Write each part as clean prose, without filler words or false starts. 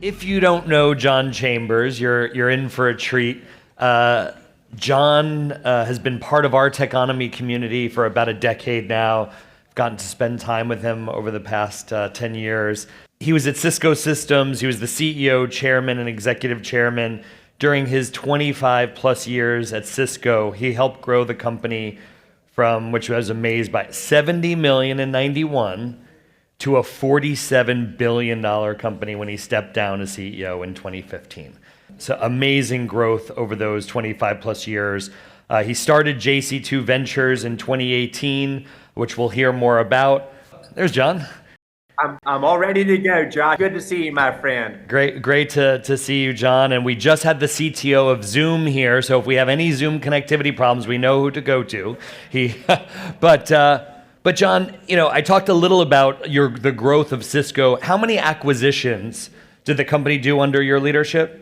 If you don't know John Chambers, you're in for a treat. John has been part of our Techonomy community for about a decade now. I've gotten to spend time with him over the past 10 years. He was at Cisco Systems. He was the CEO, chairman, and executive chairman. During his 25 plus years at Cisco, he helped grow the company from, which I was amazed by, 70 million in 91 to a $47 billion company when he stepped down as CEO in 2015. So amazing growth over those 25 plus years. He started JC2 Ventures in 2018, which we'll hear more about. There's John. I'm all ready to go, John. Good to see you, my friend. Great to see you, John. And we just had the CTO of Zoom here, so if we have any Zoom connectivity problems, we know who to go to. But John, I talked a little about the growth of Cisco. How many acquisitions did the company do under your leadership?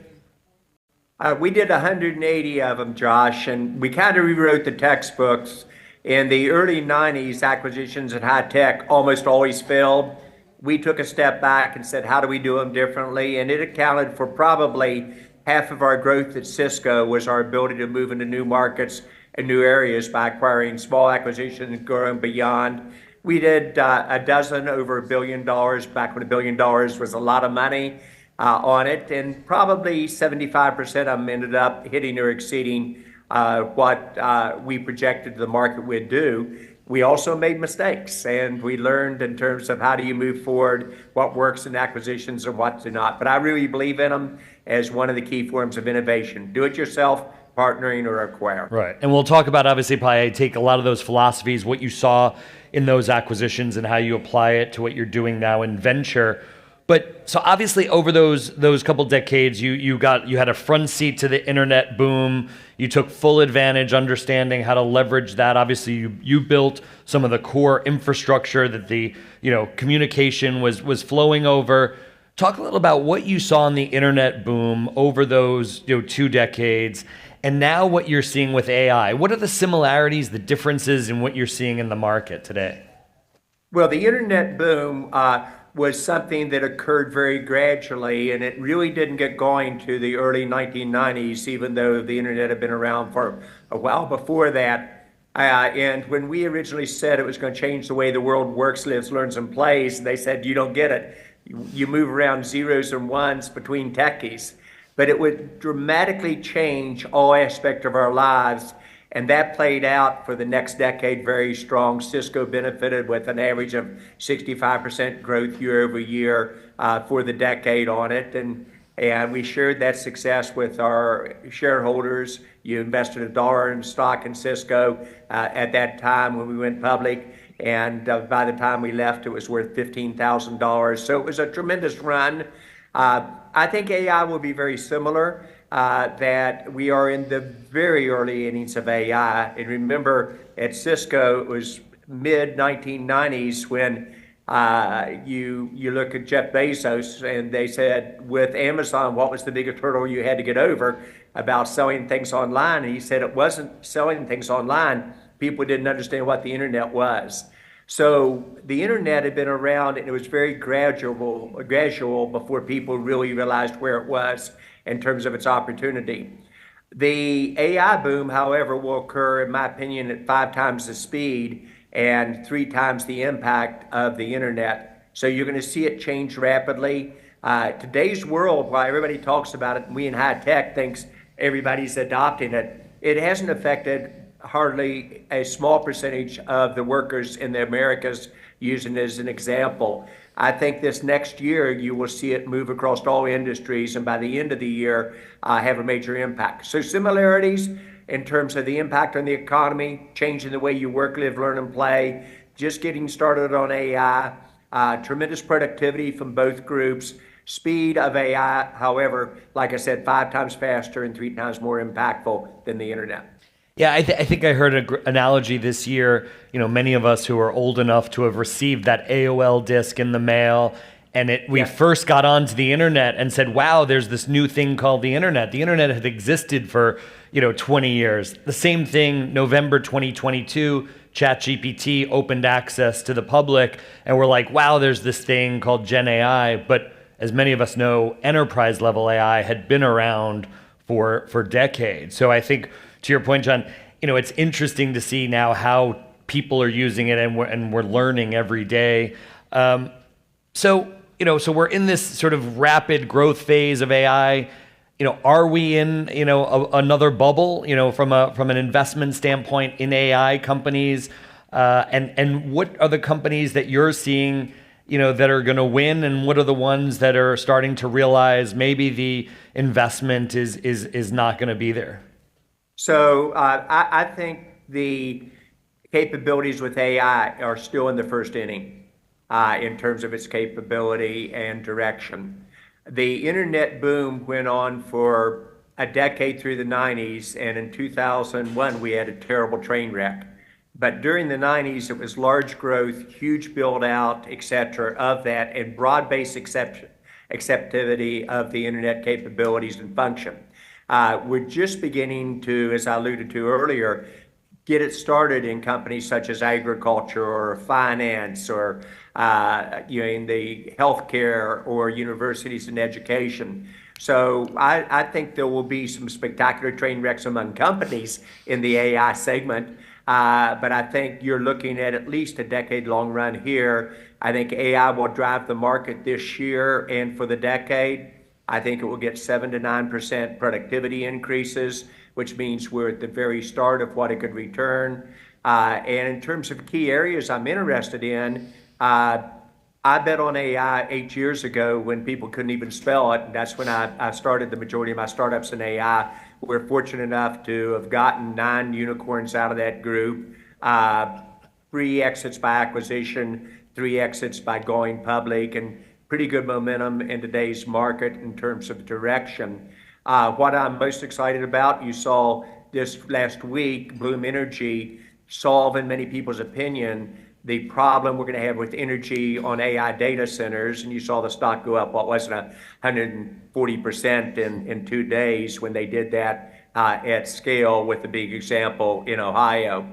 We did 180 of them, Josh, and we kind of rewrote the textbooks. In the early 90s, acquisitions in high tech almost always failed. We took a step back and said, how do we do them differently? And it accounted for probably half of our growth at Cisco was our ability to move into new markets and new areas by acquiring small acquisitions and growing beyond. We did a dozen over $1 billion back when $1 billion was a lot of money on it, and probably 75% of them ended up hitting or exceeding what we projected the market would do. We also made mistakes, and we learned in terms of how do you move forward, what works in acquisitions and what do not. But I really believe in them as one of the key forms of innovation. Do it yourself, partnering, or acquire. Right. And we'll talk about, obviously, probably take a lot of those philosophies, what you saw in those acquisitions and how you apply it to what you're doing now in venture. But so obviously over those couple decades, you had a front seat to the internet boom. You took full advantage, understanding how to leverage that. Obviously, you built some of the core infrastructure that the communication was flowing over. Talk a little about what you saw in the internet boom over those 2 decades, and now what you're seeing with AI. What are the similarities, the differences in what you're seeing in the market today? Well, the internet boom was something that occurred very gradually, and it really didn't get going to the early 1990s, even though the internet had been around for a while before that. And when we originally said it was going to change the way the world works, lives, learns, and plays, they said, you don't get it. You move around zeros and ones between techies. But it would dramatically change all aspects of our lives. And that played out for the next decade very strong. Cisco benefited with an average of 65% growth year over year for the decade on it. And we shared that success with our shareholders. You invested $1 in stock in Cisco at that time when we went public. And by the time we left, it was worth $15,000. So it was a tremendous run. I think AI will be very similar. That we are in the very early innings of AI. And remember, at Cisco, it was mid-1990s when you look at Jeff Bezos, and they said, with Amazon, what was the biggest hurdle you had to get over about selling things online? And he said it wasn't selling things online. People didn't understand what the internet was. So the internet had been around, and it was very gradual before people really realized where it was in terms of its opportunity. The AI boom, however, will occur, in my opinion, at 5 times the speed and 3 times the impact of the internet. So you're going to see it change rapidly. Today's world, while everybody talks about it, and we in high tech thinks everybody's adopting it, it hasn't affected hardly a small percentage of the workers in the Americas, using it as an example. I think this next year you will see it move across all industries, and by the end of the year have a major impact. So similarities in terms of the impact on the economy, changing the way you work, live, learn, and play, just getting started on AI, tremendous productivity from both groups. Speed of AI, however, like I said, 5 times faster and 3 times more impactful than the internet. Yeah, I think I heard an analogy this year. Many of us who are old enough to have received that AOL disc in the mail, and we first got onto the internet and said, wow, there's this new thing called the internet. The internet had existed for 20 years. The same thing, November 2022, ChatGPT opened access to the public, and we're like, wow, there's this thing called Gen AI. But as many of us know, enterprise level AI had been around for decades. So I think, to your point, John, it's interesting to see now how people are using it, and we're learning every day. So we're in this sort of rapid growth phase of AI. Are we in another bubble? From an investment standpoint in AI companies, and what are the companies that you're seeing that are going to win, and what are the ones that are starting to realize maybe the investment is not going to be there? So I think the capabilities with AI are still in the first inning in terms of its capability and direction. The internet boom went on for a decade through the 90s, and in 2001 we had a terrible train wreck. But during the 90s, it was large growth, huge build out, et cetera, of that, and broad-based acceptivity of the internet capabilities and function. We're just beginning to, as I alluded to earlier, get it started in companies such as agriculture or finance or in the healthcare or universities and education. So I think there will be some spectacular train wrecks among companies in the AI segment. But I think you're looking at least a decade-long run here. I think AI will drive the market this year and for the decade. I think it will get 7 to 9% productivity increases, which means we're at the very start of what it could return. And in terms of key areas I'm interested in, I bet on AI 8 years ago when people couldn't even spell it. And that's when I started the majority of my startups in AI. We're fortunate enough to have gotten 9 unicorns out of that group, 3 exits by acquisition, 3 exits by going public, and pretty good momentum in today's market in terms of direction. What I'm most excited about, you saw this last week, Bloom Energy solve, in many people's opinion, the problem we're going to have with energy on AI data centers. And you saw the stock go up, what was it, 140% in 2 days when they did that at scale with the big example in Ohio.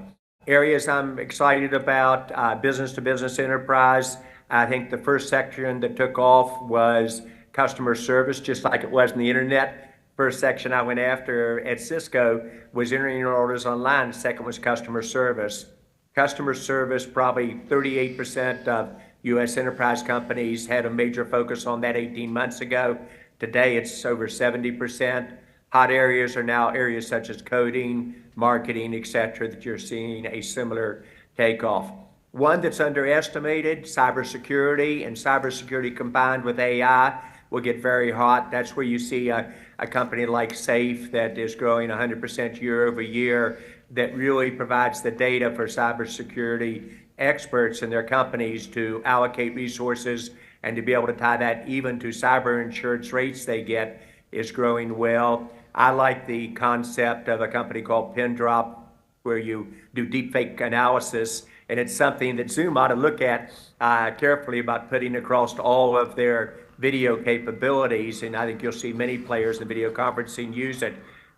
Areas I'm excited about, business to business enterprise. I think the first section that took off was customer service, just like it was in the internet. First section I went after at Cisco was entering your orders online. Second was customer service. Customer service, probably 38% of U.S. enterprise companies had a major focus on that 18 months ago. Today, it's over 70%. Hot areas are now areas such as coding, marketing, et cetera, that you're seeing a similar takeoff. One that's underestimated, cybersecurity, and cybersecurity combined with AI will get very hot. That's where you see a company like Safe that is growing 100% year over year, that really provides the data for cybersecurity experts in their companies to allocate resources and to be able to tie that even to cyber insurance rates they get, is growing well. I like the concept of a company called Pindrop, where you do deepfake analysis, and it's something that Zoom ought to look at carefully about putting across all of their video capabilities. And I think you'll see many players in video conferencing use it,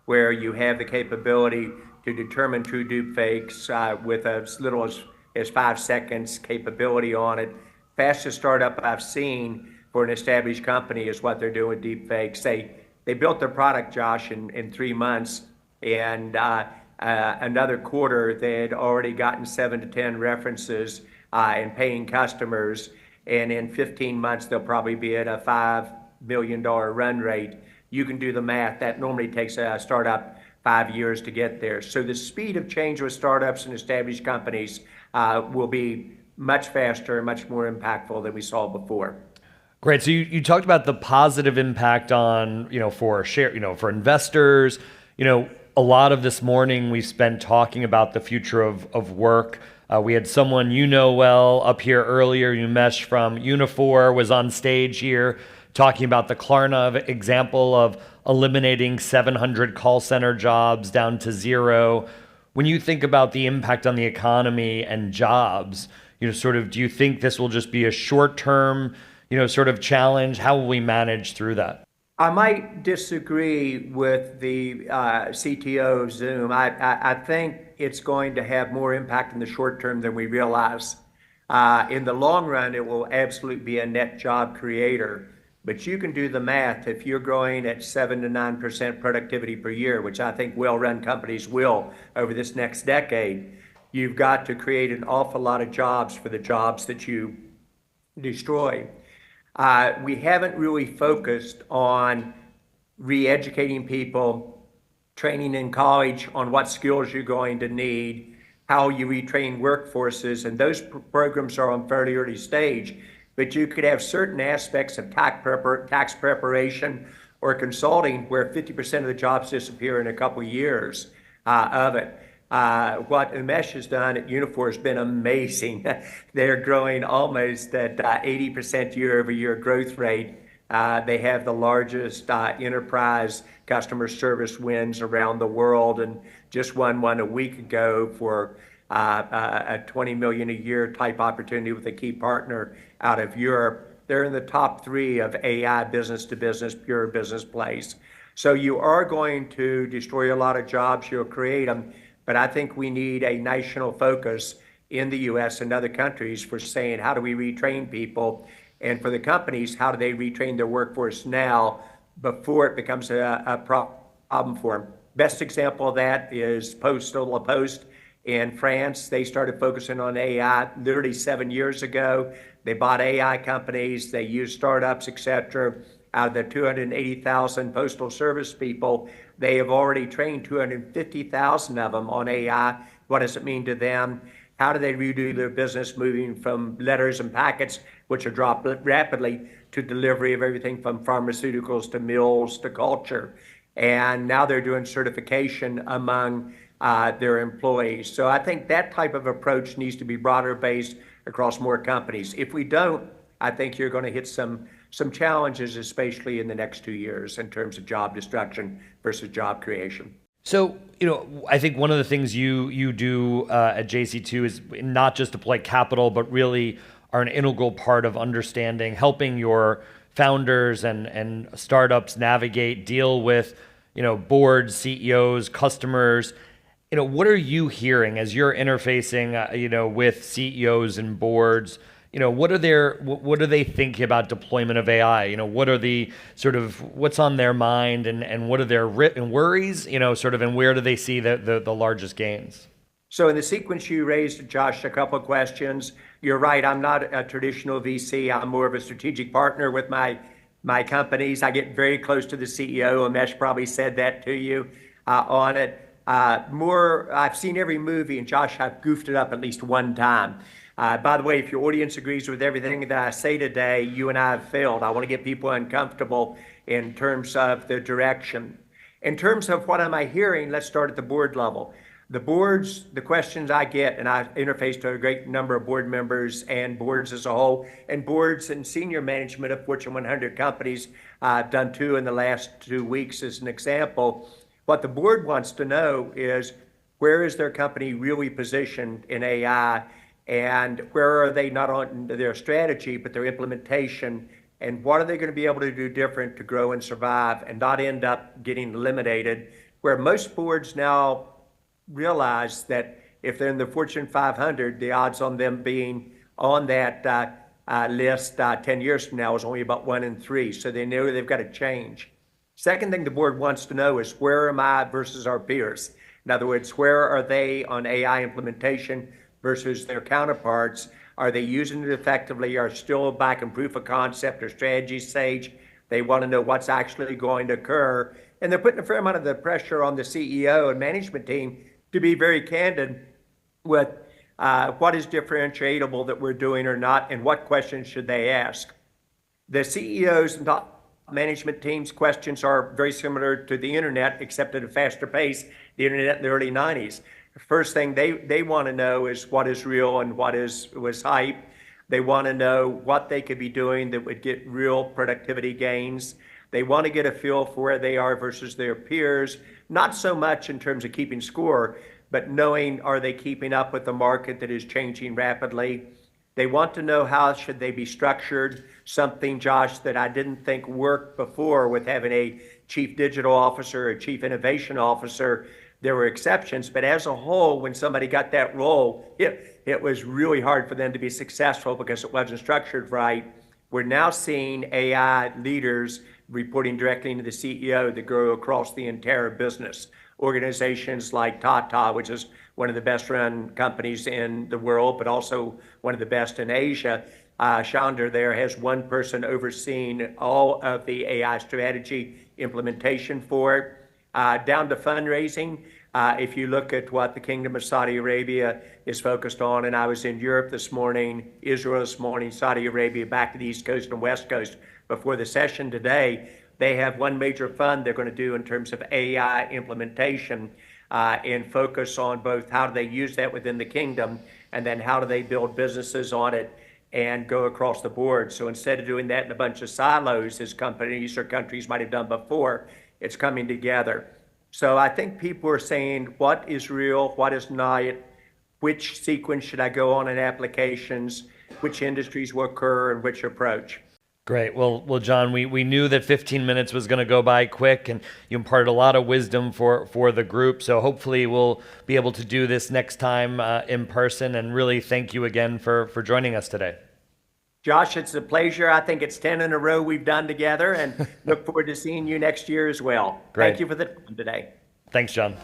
where you have the capability to determine true deepfakes with as little as 5 seconds capability on it. Fastest startup I've seen for an established company is what they're doing with deepfakes. They built their product, Josh, in 3 months, and another quarter they had already gotten 7 to 10 references and paying customers, and in 15 months they'll probably be at a $5 million run rate. You can do the math. That normally takes a startup 5 years to get there. So the speed of change with startups and established companies will be much faster, much more impactful than we saw before. Great. So you talked about the positive impact on, for for investors. A lot of this morning we spent talking about the future of work. We had someone well up here earlier, Umesh from Unifor, was on stage here talking about the Klarna example of eliminating 700 call center jobs down to 0. When you think about the impact on the economy and jobs, do you think this will just be a short-term, sort of challenge? How will we manage through that? I might disagree with the CTO of Zoom. I think it's going to have more impact in the short term than we realize. In the long run, it will absolutely be a net job creator. But you can do the math. If you're growing at 7 to 9% productivity per year, which I think well-run companies will over this next decade, you've got to create an awful lot of jobs for the jobs that you destroy. We haven't really focused on re-educating people, training in college on what skills you're going to need, how you retrain workforces, and those programs are on fairly early stage. But you could have certain aspects of tax preparation or consulting where 50% of the jobs disappear in a couple of years of it. What Umesh has done at Unifor has been amazing. They're growing almost at 80% year-over-year growth rate. They have the largest enterprise customer service wins around the world, and just won one a week ago for a 20 million a year type opportunity with a key partner out of Europe. They're in the top 3 of AI business to business, pure business plays. So you are going to destroy a lot of jobs, you'll create them, but I think we need a national focus in the US and other countries for saying, how do we retrain people? And for the companies, how do they retrain their workforce now before it becomes a problem for them? Best example of that is Postal Post in France. They started focusing on AI literally 7 years ago. They bought AI companies, they used startups, etc. Out of the 280,000 postal service people, they have already trained 250,000 of them on AI. What does it mean to them? How do they redo their business, moving from letters and packets, which are dropped rapidly, to delivery of everything from pharmaceuticals to meals to culture? And now they're doing certification among their employees. So I think that type of approach needs to be broader based across more companies. If we don't, I think you're going to hit some challenges, especially in the next 2 years in terms of job destruction versus job creation. So, I think one of the things you do at JC2 is not just deploy capital, but really are an integral part of understanding, helping your founders and startups navigate, deal with, boards, CEOs, customers. What are you hearing as you're interfacing, with CEOs and boards? What are they thinking about deployment of AI? What are the what's on their mind, and what are their worries? And where do they see the largest gains? So in the sequence you raised, Josh, a couple of questions. You're right. I'm not a traditional VC. I'm more of a strategic partner with my companies. I get very close to the CEO. Umesh probably said that to you on it. I've seen every movie, and Josh, I've goofed it up at least one time. By the way, if your audience agrees with everything that I say today, you and I have failed. I want to get people uncomfortable in terms of the direction. In terms of what am I hearing, let's start at the board level. The boards, the questions I get, and I interface to a great number of board members and boards as a whole, and boards and senior management of Fortune 100 companies. I've done 2 in the last 2 weeks as an example. What the board wants to know is, where is their company really positioned in AI? And where are they not on their strategy, but their implementation? And what are they going to be able to do different to grow and survive and not end up getting eliminated? Where most boards now realize that if they're in the Fortune 500, the odds on them being on that list 10 years from now is only about 1 in 3. So they know they've got to change. Second thing the board wants to know is, where am I versus our peers? In other words, where are they on AI implementation versus their counterparts? Are they using it effectively? Are still back in proof of concept or strategy stage? They want to know what's actually going to occur. And they're putting a fair amount of the pressure on the CEO and management team to be very candid with what is differentiable that we're doing or not, and what questions should they ask. The CEOs and top management team's questions are very similar to the internet, except at a faster pace. The internet in the early 90s. The first thing they want to know is what is real and what was hype. They want to know what they could be doing that would get real productivity gains. They want to get a feel for where they are versus their peers, not so much in terms of keeping score, but knowing, are they keeping up with the market that is changing rapidly? They want to know, how should they be structured? Something, Josh, that I didn't think worked before with having a chief digital officer, a chief innovation officer. There were exceptions, but as a whole, when somebody got that role, it was really hard for them to be successful because it wasn't structured right. We're now seeing AI leaders reporting directly into the CEO that grow across the entire business. Organizations like Tata, which is one of the best run companies in the world, but also one of the best in Asia. Chandra there has one person overseeing all of the AI strategy implementation for it. Down to fundraising, if you look at what the Kingdom of Saudi Arabia is focused on, and I was in Europe this morning, Israel this morning, Saudi Arabia, back to the East Coast and West Coast before the session today, they have one major fund they're going to do in terms of AI implementation and focus on both how do they use that within the kingdom and then how do they build businesses on it and go across the board. So instead of doing that in a bunch of silos as companies or countries might have done before, it's coming together. So I think people are saying what is real, what is not, which sequence should I go on in applications, which industries will occur, and which approach. Great. Well, John, we knew that 15 minutes was going to go by quick, and you imparted a lot of wisdom for the group. So hopefully we'll be able to do this next time in person. And really thank you again for joining us today. Josh, it's a pleasure. I think it's 10 in a row we've done together, and look forward to seeing you next year as well. Great. Thank you for the time today. Thanks, John.